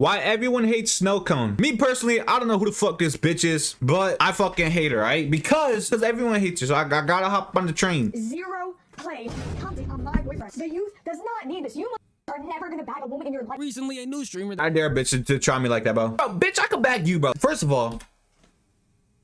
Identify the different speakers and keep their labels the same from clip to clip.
Speaker 1: Why everyone hates Snow Cone. Me personally, I don't know who the fuck this bitch is, but I fucking hate her, right? Because everyone hates her, so I gotta hop on the train.
Speaker 2: Zero play content on my boyfriend. The youth does not need this. You are never gonna bag a woman in your life.
Speaker 3: Recently, a new streamer
Speaker 1: I dare a bitch to try me like that, bro. Bro, bitch, I could bag you, bro. First of all,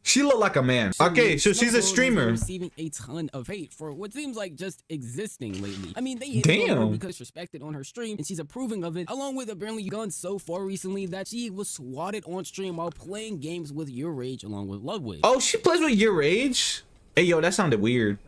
Speaker 1: she look like a man. Okay, so she's a streamer.
Speaker 3: Receiving a ton of hate for what seems like just existing lately. I mean, they hate her because disrespected on her stream, and she's approving of it. Along with apparently gone so far recently that she was swatted on stream while playing games with Your Rage along with Ludwig.
Speaker 1: Oh, she plays with Your Rage? Hey, yo, that sounded weird.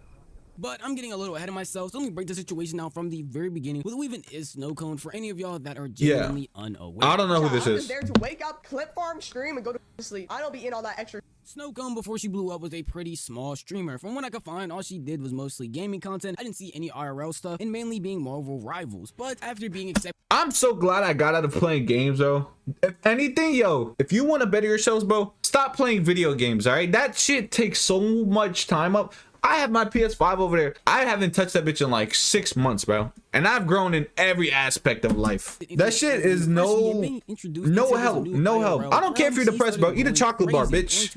Speaker 3: But I'm getting a little ahead of myself, so let me break the situation down from the very beginning. Who even is Snow Cone for any of y'all that are genuinely unaware?
Speaker 1: I don't know who this is.
Speaker 4: I'm there to wake up, clip farm, stream, and go to sleep. I don't be in all that extra.
Speaker 3: Snow Cone, before she blew up, was a pretty small streamer. From what I could find, all she did was mostly gaming content. I didn't see any IRL stuff, and mainly being Marvel rivals. But after being accepted,
Speaker 1: I'm so glad I got out of playing games, though. If anything, yo, if you want to better yourselves, bro, stop playing video games, all right? That shit takes so much time up. I have my PS5 over there. I haven't touched that bitch in like 6 months, bro. And I've grown in every aspect of life. That shit is no help. No help. I don't care if you're depressed, bro. Eat a chocolate bar, bitch.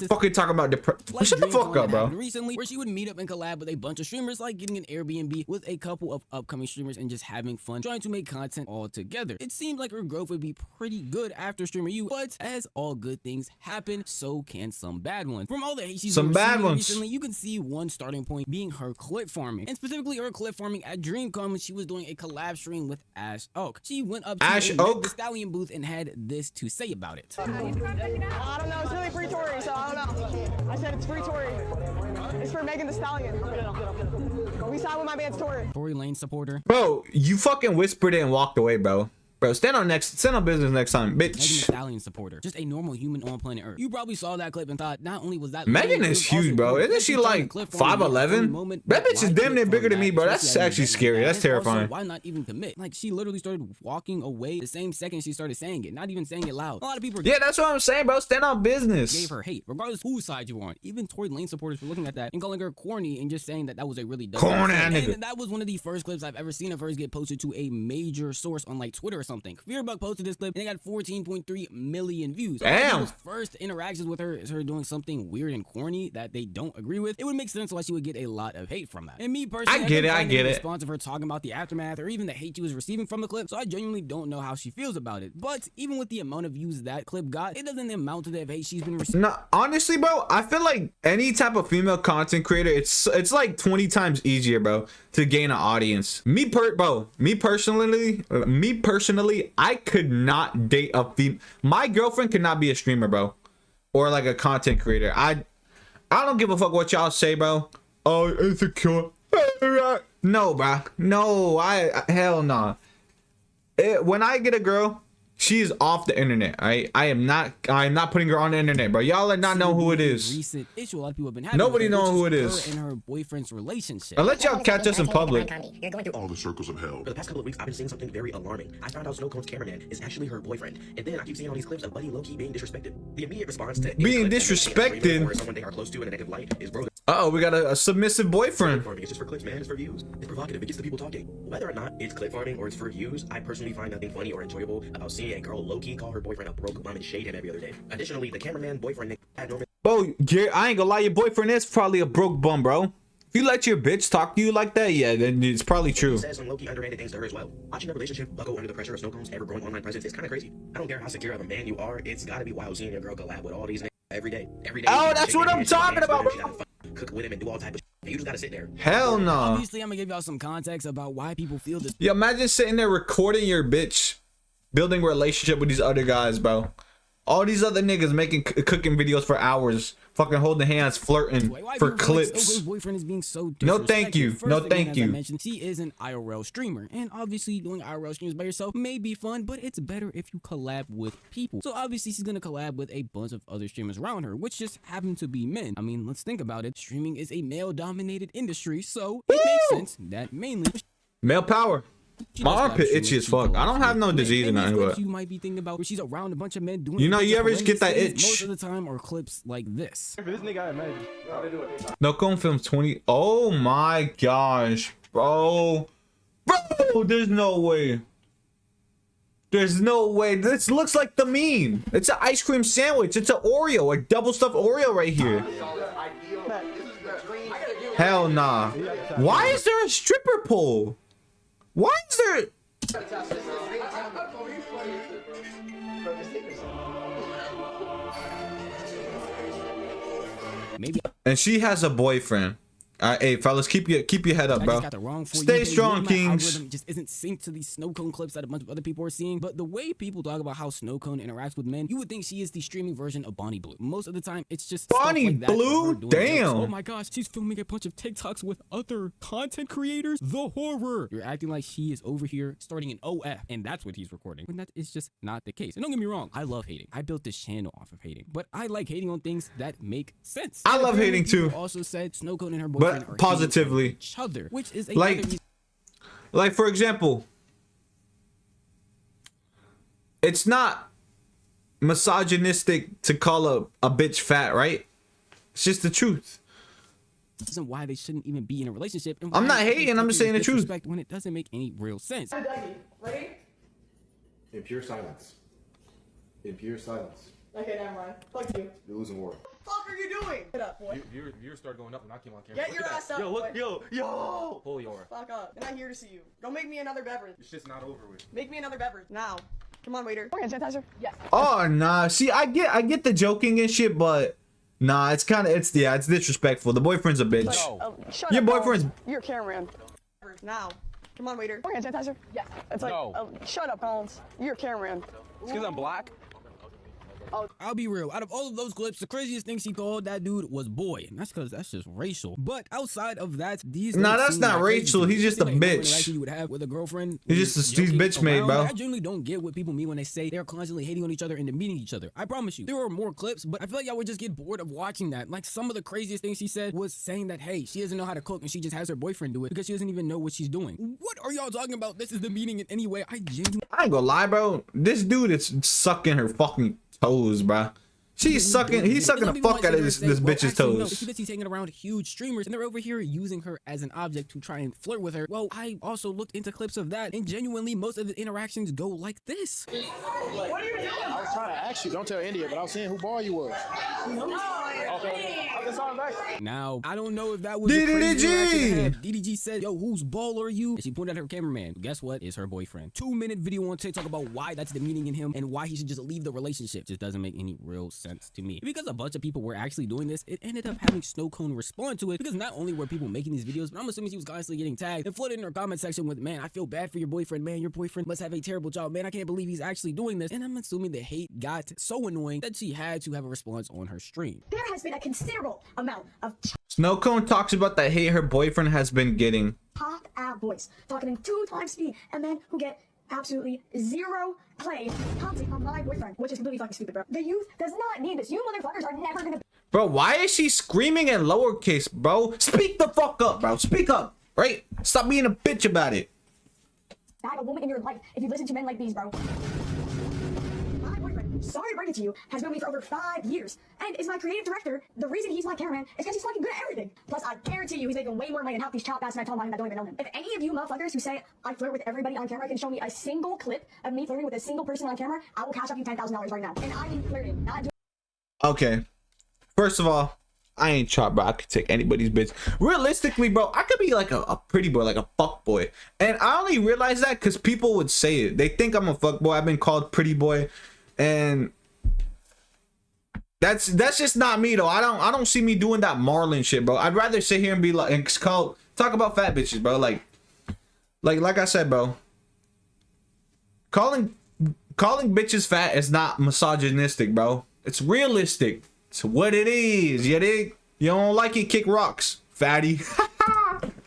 Speaker 1: Fucking talking about depression. Shut the fuck up, bro.
Speaker 3: Recently, where she would meet up and collab with a bunch of streamers, like getting an Airbnb with a couple of upcoming streamers and just having fun, trying to make content all together. It seemed like her growth would be pretty good after Streamer U, but as all good things happen, so can some bad ones. From all the hate she's receiving recently, you can see one starting point being her clip farming, and specifically her clip farming at DreamCon when she was doing a collab stream with Ash Oak. She went up to the Stallion booth and had this to say about it.
Speaker 4: I don't know, it's really free Tory, so I don't know. I said it's free Tory. It's for Megan Thee Stallion. We signed with my man's Tory.
Speaker 3: Tory Lane supporter.
Speaker 1: Bro, you fucking whispered it and walked away, bro. Bro, stand on business next time, bitch.
Speaker 3: Megan Thee Stallion supporter, just a normal human on planet Earth. You probably saw that clip and thought not only was that
Speaker 1: Megan is huge, bro. Isn't she like 5'11"? That bitch is damn near bigger than me, bro. That's actually scary. That's terrifying.
Speaker 3: Also, why not even commit? Like, she literally started walking away the same second she started saying it, not even saying it loud. A lot of people,
Speaker 1: yeah, that's what I'm saying, bro. Stand on business.
Speaker 3: Gave her hate, regardless whose side you were on. Even Tory Lane supporters were looking at that and calling her corny and just saying that that was a really dumb
Speaker 1: corny nigga.
Speaker 3: And that was one of the first clips I've ever seen of hers get posted to a major source on like Twitter or something. Fearbug posted this clip and it got 14.3 million views.
Speaker 1: Damn.
Speaker 3: People's first interactions with her is her doing something weird and corny that they don't agree with. It would make sense why she would get a lot of hate from that. And me personally,
Speaker 1: I get it.
Speaker 3: Response of her talking about the aftermath or even the hate she was receiving from the clip, so I genuinely don't know how she feels about it. But even with the amount of views that clip got, it doesn't amount to the hate she's been receiving.
Speaker 1: No, honestly, bro, I feel like any type of female content creator, it's like 20 times easier, bro, to gain an audience. Me personally, I could not date a female. My girlfriend could not be a streamer, bro, or like a content creator. I don't give a fuck what y'all say, bro. Oh, insecure. No, bro. No, hell no. When I get a girl, she's off the internet. I'm not putting her on the internet, bro. Y'all not know who it is.
Speaker 3: Recent issue a lot of people have been having.
Speaker 1: Nobody know who it is.
Speaker 3: Her and her boyfriend's relationship.
Speaker 1: I'll let y'all catch us in public.
Speaker 5: You're going through all the circles of hell.
Speaker 6: For the past couple of weeks, I've been seeing something very alarming. I found out Snow Cone's cameraman is actually her boyfriend, and then I keep seeing all these clips of Buddy low-key being disrespected. The immediate response to
Speaker 1: being disrespected
Speaker 6: or someone they are close to in a negative light is bro.
Speaker 1: Uh-oh, we got a submissive boyfriend.
Speaker 6: It's just for clicks, man. It's for views. It's provocative. It gets the people talking. Whether or not it's clip farming or it's for views, I personally find nothing funny or enjoyable about seeing a girl low-key call her boyfriend a broke bum and shade him every other day. Additionally, the cameraman boyfriend had no.
Speaker 1: Bro, I ain't gonna lie, your boyfriend is probably a broke bum, bro. If you let your bitch talk to you like that, yeah, then it's probably true.
Speaker 6: He says some low-key underhanded things to her as well. Watching their relationship buckle under the pressure of Snow Cone's ever-growing online presence is kind of crazy. I don't care how secure of a man you are, it's gotta be wild seeing your girl collab with all these niggas every day.
Speaker 1: Oh, that's what I'm talking about, bro.
Speaker 6: Cook with him and do all type of shit. You just gotta sit there.
Speaker 1: Hell no.
Speaker 3: Obviously, I'm gonna give y'all some context about why people feel this.
Speaker 1: Yeah, imagine sitting there recording your bitch, building a relationship with these other guys, bro. All these other niggas making cooking videos for hours, fucking holding hands, flirting for clips.
Speaker 3: Boyfriend is being so
Speaker 1: no, thank you. No, thank you.
Speaker 3: As I mentioned, she is an IRL streamer, and obviously doing IRL streams by yourself may be fun, but it's better if you collab with people. So obviously she's gonna collab with a bunch of other streamers around her, which just happen to be men. I mean, let's think about it. Streaming is a male-dominated industry, so it makes sense that mainly
Speaker 1: male power. My armpit itchy as fuck. I don't have no disease or nothing, but
Speaker 3: you might be thinking about where she's around a bunch of men doing.
Speaker 1: You know, you ever just get that itch?
Speaker 3: Most of the time, or clips like this.
Speaker 4: For this nigga, I imagine.
Speaker 1: No Cone Films 20. Oh my gosh, bro. There's no way. There's no way. This looks like the meme. It's an ice cream sandwich. It's an Oreo, a double stuffed Oreo right here. Hell nah. Why is there a stripper pole? Why is there?
Speaker 3: Maybe
Speaker 1: And she has a boyfriend. Hey, fellas, keep your head up,
Speaker 3: I
Speaker 1: bro.
Speaker 3: just got the wrong for you.
Speaker 1: Stay
Speaker 3: Maybe
Speaker 1: strong,
Speaker 3: my
Speaker 1: Kings.
Speaker 3: algorithm just isn't synced to these snow cone clips that a bunch of other people are seeing. But the way people talk about how snow cone interacts with men, you would think she is the streaming version of Bonnie Blue. Most of the time, it's just
Speaker 1: Bonnie
Speaker 3: stuff like that,
Speaker 1: Blue?
Speaker 3: her doing jokes.
Speaker 1: Damn.
Speaker 3: Oh my gosh, she's filming a bunch of TikToks with other content creators. The horror. You're acting like she is over here starting an OF, and that's what he's recording. When that is just not the case. And don't get me wrong, I love hating. I built this channel off of hating, but I like hating on things that make sense.
Speaker 1: I
Speaker 3: And
Speaker 1: love
Speaker 3: apparently
Speaker 1: hating too.
Speaker 3: people also said Snow Cone and her boyfriend
Speaker 1: But
Speaker 3: are
Speaker 1: positively.
Speaker 3: hating on each other, which is another
Speaker 1: Like,
Speaker 3: reason.
Speaker 1: like for example, it's not misogynistic to call a bitch fat, right? It's just the truth.
Speaker 3: Why they shouldn't even be in a relationship. And
Speaker 1: I'm
Speaker 3: why
Speaker 1: not
Speaker 3: they
Speaker 1: hating, I'm just
Speaker 3: take
Speaker 1: saying the truth.
Speaker 3: disrespect when it doesn't make any real sense.
Speaker 4: Ready?
Speaker 7: In pure silence. In pure silence.
Speaker 4: Okay, never mind. Fuck you.
Speaker 7: You're losing war.
Speaker 4: Fuck are you doing? Get up, boy.
Speaker 7: Viewers start going up and I came on camera.
Speaker 4: Get your ass up, boy.
Speaker 7: Yo! Pull your.
Speaker 4: Fuck up. I'm not here to see you. Don't make me another beverage.
Speaker 7: This shit's not over with.
Speaker 4: Make me another beverage. Now. Come on, waiter. Hand sanitizer? Yes.
Speaker 1: Oh nah. See, I get the joking and shit, but nah, it's disrespectful. The boyfriend's a bitch.
Speaker 4: Shut
Speaker 1: Your
Speaker 4: up,
Speaker 1: boyfriend's-
Speaker 4: Collins. You're a cameraman. Now. Come on, waiter. Hand sanitizer? Yes. It's like, shut up, Collins. You're a cameraman.
Speaker 8: It's because I'm black.
Speaker 3: I'll be real. Out of all of those clips, the craziest thing she called that dude was boy. And that's because that's just racial. But outside of that, these
Speaker 1: Nah,
Speaker 3: don't
Speaker 1: that's
Speaker 3: seem
Speaker 1: not
Speaker 3: that crazy
Speaker 1: racial.
Speaker 3: to me.
Speaker 1: He's just a
Speaker 3: Something like no
Speaker 1: bitch.
Speaker 3: interaction you would have with a girlfriend.
Speaker 1: He's just he's
Speaker 3: joking
Speaker 1: bitch made,
Speaker 3: around.
Speaker 1: bro.
Speaker 3: I genuinely don't get what people mean when they say they're constantly hating on each other and demeaning each other. I promise you, there are more clips, but I feel like y'all would just get bored of watching that. Like some of the craziest things she said was saying that, hey, she doesn't know how to cook and she just has her boyfriend do it because she doesn't even know what she's doing. What are y'all talking about? This is demeaning in any way. I genuinely
Speaker 1: I ain't gonna lie, bro. This dude is sucking her fucking toes, bro. He's sucking the fuck out of this bitch's
Speaker 3: No, it's
Speaker 1: toes.
Speaker 3: because he's hanging around huge streamers and they're over here using her as an object to try and flirt with her. Well, I also looked into clips of that and genuinely most of the interactions go like this.
Speaker 8: I was trying to ask you, don't tell India, but I was seeing who ball you was. Okay. I just saw him back.
Speaker 3: Now, I don't know if that was a
Speaker 1: DDG.
Speaker 3: crazy interaction to have. DDG said, yo, whose ball are you? And she pointed at her cameraman. Guess what? It's her boyfriend. 2-minute video on TikTok about why that's demeaning in him and why he should just leave the relationship. Just doesn't make any real sense to me. Because a bunch of people were actually doing this, it ended up having Snow Cone respond to it because not only were people making these videos, but I'm assuming she was constantly getting tagged and flooded in her comment section with, man, I feel bad for your boyfriend, man. Your boyfriend must have a terrible job, man. I can't believe he's actually doing this. And I'm assuming the hate got so annoying that she had to have a response on her stream.
Speaker 2: There has been a considerable amount of
Speaker 1: Snow Cone talks about the hate her boyfriend has been getting.
Speaker 2: top out boys talking in 2 times speed and men who get absolutely zero play commenting on my boyfriend, which is completely fucking stupid, bro. The youth does not need this. You motherfuckers are never gonna
Speaker 1: Bro, why is she screaming in lowercase, bro? Speak the fuck up, bro. Speak up, right? Stop being a bitch about it.
Speaker 2: bag a woman in your life if you listen to men like these, bro. My boyfriend, sorry to break it to you, has known me for over 5 years and is my creative director. The reason he's my cameraman is because he's fucking good at everything. Plus, I guarantee you he's making way more money than half these chop ass men I told him that don't even know him. If any of you motherfuckers who say I flirt with everybody on camera can show me a single clip of me flirting with a single person on camera, I will cash up you $10,000 right now. And I mean flirting, not doing.
Speaker 1: Okay. First of all, I ain't chop, bro. I could take anybody's bitch. Realistically, bro, I could be like a pretty boy, like a fuck boy. And I only realize that because people would say it. They think I'm a fuck boy. I've been called pretty boy. And that's just not me though. I don't see me doing that Marlon shit, bro. I'd rather sit here and be like and talk about fat bitches, bro. Like I said, bro. Calling bitches fat is not misogynistic, bro. It's realistic. It's what it is. You dig? You don't like it, kick rocks, fatty.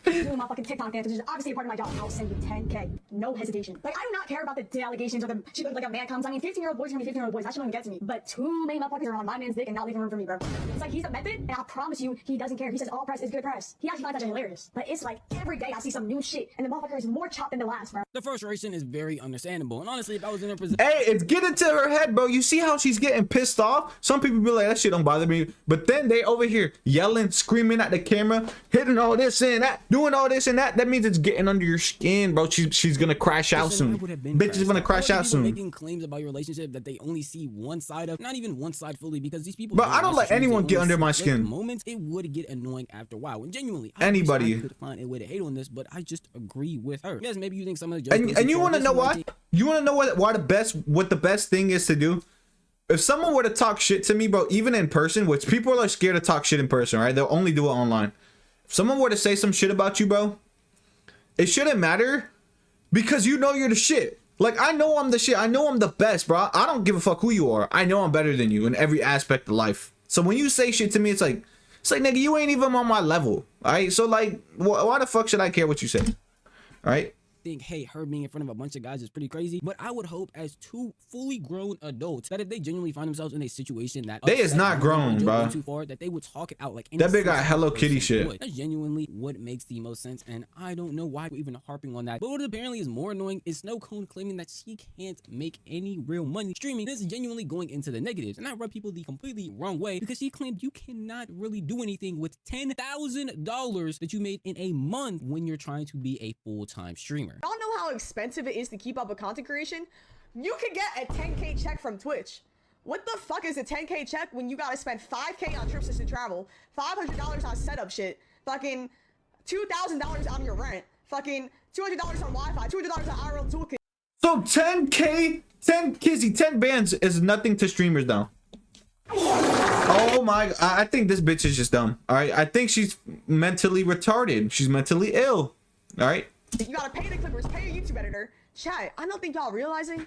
Speaker 2: Doing my fucking TikTok dance, which is obviously a part of my job. I'll send you 10K. No hesitation. Like, I do not care about the allegations or the shit like a man comes. I mean, 15-year-old boys are gonna be 15-year-old boys. That shit don't even get to me. But too many motherfuckers are on my man's dick and not leaving room for me, bro. It's like he's a method, and I promise you, he doesn't care. He says all press is good press. He actually finds that shit hilarious. But it's like every day I see some new shit, and the motherfucker is more chopped than the last, bro.
Speaker 3: The frustration is very understandable. And honestly, if I was in her position,
Speaker 1: Hey, it's getting to her head, bro. You see how she's getting pissed off? Some people be like, that shit don't bother me. But then they over here yelling, screaming at the camera, hitting all this and that, doing doing all this and that means it's getting under your skin, bro. She's gonna crash out soon. Bitch is gonna crash out soon.
Speaker 3: Making claims about your relationship that they only see one side of, not even one side fully, because these people.
Speaker 1: But I don't let anyone get under my skin.
Speaker 3: Moments it would get annoying after a while. And genuinely,
Speaker 1: Anybody
Speaker 3: I could find a way to hate on this, but I just agree with her. Yes, maybe you think some of the
Speaker 1: and you want to know why? You want to know what the best thing is to do? If someone were to talk shit to me, bro, even in person, which people are scared to talk shit in person, right? They'll only do it online. If someone were to say some shit about you, bro, it shouldn't matter because you know you're the shit. Like, I know I'm the shit. I know I'm the best, bro. I don't give a fuck who you are. I know I'm better than you in every aspect of life. So when you say shit to me, it's like, nigga, you ain't even on my level. All right. So like, why the fuck should I care what you say? All right.
Speaker 3: Think, hey, her being in front of a bunch of guys is pretty crazy, but I would hope as two fully grown adults that if they genuinely find themselves in a situation that
Speaker 1: they is not grown, bro,
Speaker 3: too far, that they would talk it out like
Speaker 1: that big got Hello Kitty shit.
Speaker 3: That's genuinely what makes the most sense, and I don't know why we're even harping on that. But what apparently is more annoying is Snowcone claiming that she can't make any real money streaming. This is genuinely going into the negatives, and I rub people the completely wrong way because she claimed you cannot really do anything with $10,000 that you made in a month when you're trying to be a full-time streamer.
Speaker 4: Y'all know how expensive it is to keep up with content creation? You could get a 10K check from Twitch. What the fuck is a 10K check when you gotta spend 5K on trips to travel, $500 on setup shit, fucking $2,000 on your rent, fucking $200 on Wi-Fi, $200 on IRL toolkit.
Speaker 1: So 10K, 10 bands is nothing to streamers now. Oh my, I think this bitch is just dumb. All right, I think she's mentally retarded. She's mentally ill. All right.
Speaker 4: You gotta pay the clippers, pay a YouTube editor. Chat, I don't think y'all realizing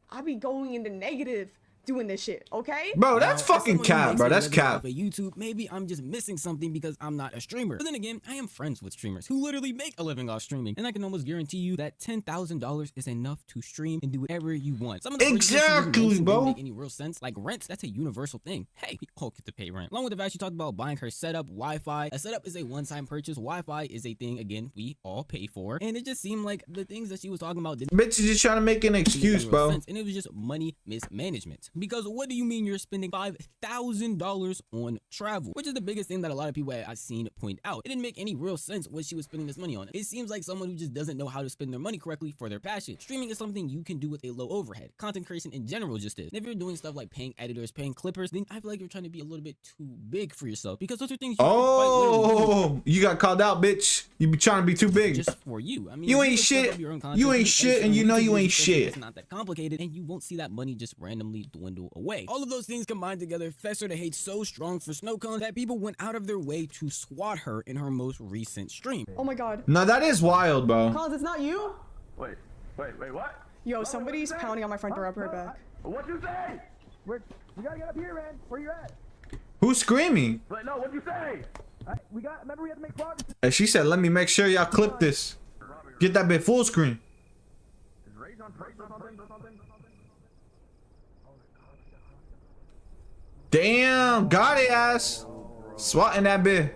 Speaker 4: I be going into negative doing this shit, okay?
Speaker 1: Bro, that's fucking cap, bro. That's cap.
Speaker 3: YouTube, maybe I'm just missing something because I'm not a streamer. But then again, I am friends with streamers who literally make a living off streaming, and I can almost guarantee you that $10,000 is enough to stream and do whatever you want. Some of the
Speaker 1: exactly, bro.
Speaker 3: Don't make any real sense. Like rent, that's a universal thing. Hey, we all get to pay rent. Along with the fact she talked about buying her setup, Wi-Fi. A setup is a one-time purchase. Wi-Fi is a thing again we all pay for, and it just seemed like the things that she was talking about didn't.
Speaker 1: Bitch is just trying to make an excuse, bro.
Speaker 3: Sense, and it was just money mismanagement. Because what do you mean you're spending $5,000 on travel, which is the biggest thing that a lot of people I've seen point out. It didn't make any real sense what she was spending this money on. It seems like someone who just doesn't know how to spend their money correctly for their passion. Streaming is something you can do with a low overhead. Content creation in general just is. And if you're doing stuff like paying editors, paying clippers, then I feel like you're trying to be a little bit too big for yourself, because those are things you
Speaker 1: you got called out, bitch. You be trying to be too big
Speaker 3: just for you. I mean,
Speaker 1: you ain't shit. You ain't shit, and you know you ain't shit.
Speaker 3: It's not that complicated, and you won't see that money just randomly dwindle away. All of those things combined together festered a hate so strong for Snowcone that people went out of their way to swat her in her most recent stream.
Speaker 4: Oh my god.
Speaker 1: No, that is wild, bro.
Speaker 4: Cons, it's not you?
Speaker 9: Wait, what?
Speaker 4: Yo, somebody's pounding on my front door. I'll be right back.
Speaker 9: What'd you say? We gotta get up here, man. Where you at?
Speaker 1: Who's screaming?
Speaker 9: But no, what'd you say? Remember we had to make progress.
Speaker 1: And she said, let me make sure y'all clip this. Get that bit full screen.
Speaker 9: Is Rage on break or something?
Speaker 1: Damn, got it, ass. Swatting that bit.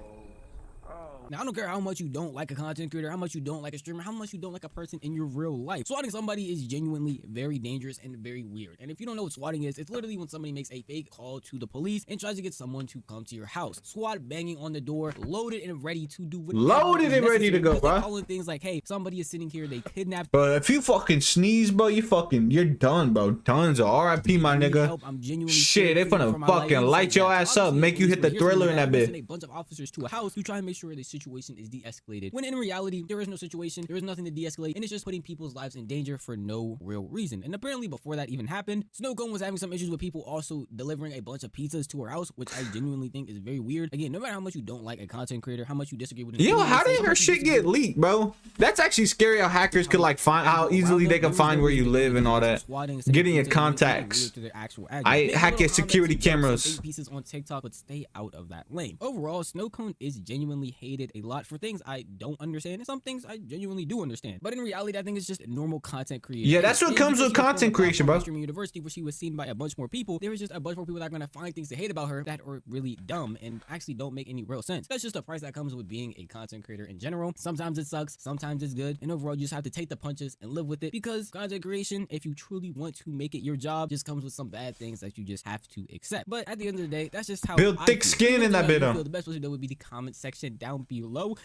Speaker 3: Now, I don't care how much you don't like a content creator, how much you don't like a streamer, how much you don't like a person in your real life. Swatting somebody is genuinely very dangerous and very weird. And if you don't know what swatting is, it's literally when somebody makes a fake call to the police and tries to get someone to come to your house. SWAT banging on the door, loaded and ready to do whatever.
Speaker 1: Loaded and ready to go, bro.
Speaker 3: Calling things like, hey, somebody is sitting here, they kidnapped.
Speaker 1: Bro, if you fucking sneeze, bro, you're done, bro. Tons of RIP, my nigga. Shit, they finna fucking light your ass up, make you hit the thriller in that bit.
Speaker 3: A bunch of officers to a house to try and make sure the situation is de-escalated, when in reality there is no situation, there is nothing to de-escalate, and it's just putting people's lives in danger for no real reason. And apparently before that even happened, Snowcone was having some issues with people also delivering a bunch of pizzas to her house, which I genuinely think is very weird. Again, no matter how much you don't like a content creator, how much you disagree with
Speaker 1: yo, how did her shit get leaked, bro? That's actually scary how hackers could like find how easily they can find where you live and all that, getting your contacts. I hack your security cameras.
Speaker 3: Pieces on TikTok, but stay out of that lane. Overall, Snowcone is genuinely hated a lot for things I don't understand, and some things I genuinely do understand. But in reality, I think it's just normal content creation.
Speaker 1: Yeah, that's what comes with content creation, bro.
Speaker 3: Streaming University, where she was seen by a bunch more people, there was just a bunch more people that are gonna find things to hate about her that are really dumb and actually don't make any real sense. That's just the price that comes with being a content creator in general. Sometimes it sucks, sometimes it's good, and overall you just have to take the punches and live with it, because content creation, if you truly want to make it your job, just comes with some bad things that you just have to accept. But at the end of the day, that's just how
Speaker 1: build thick skin in that bit.
Speaker 3: The best way to do it would be the comment section down below.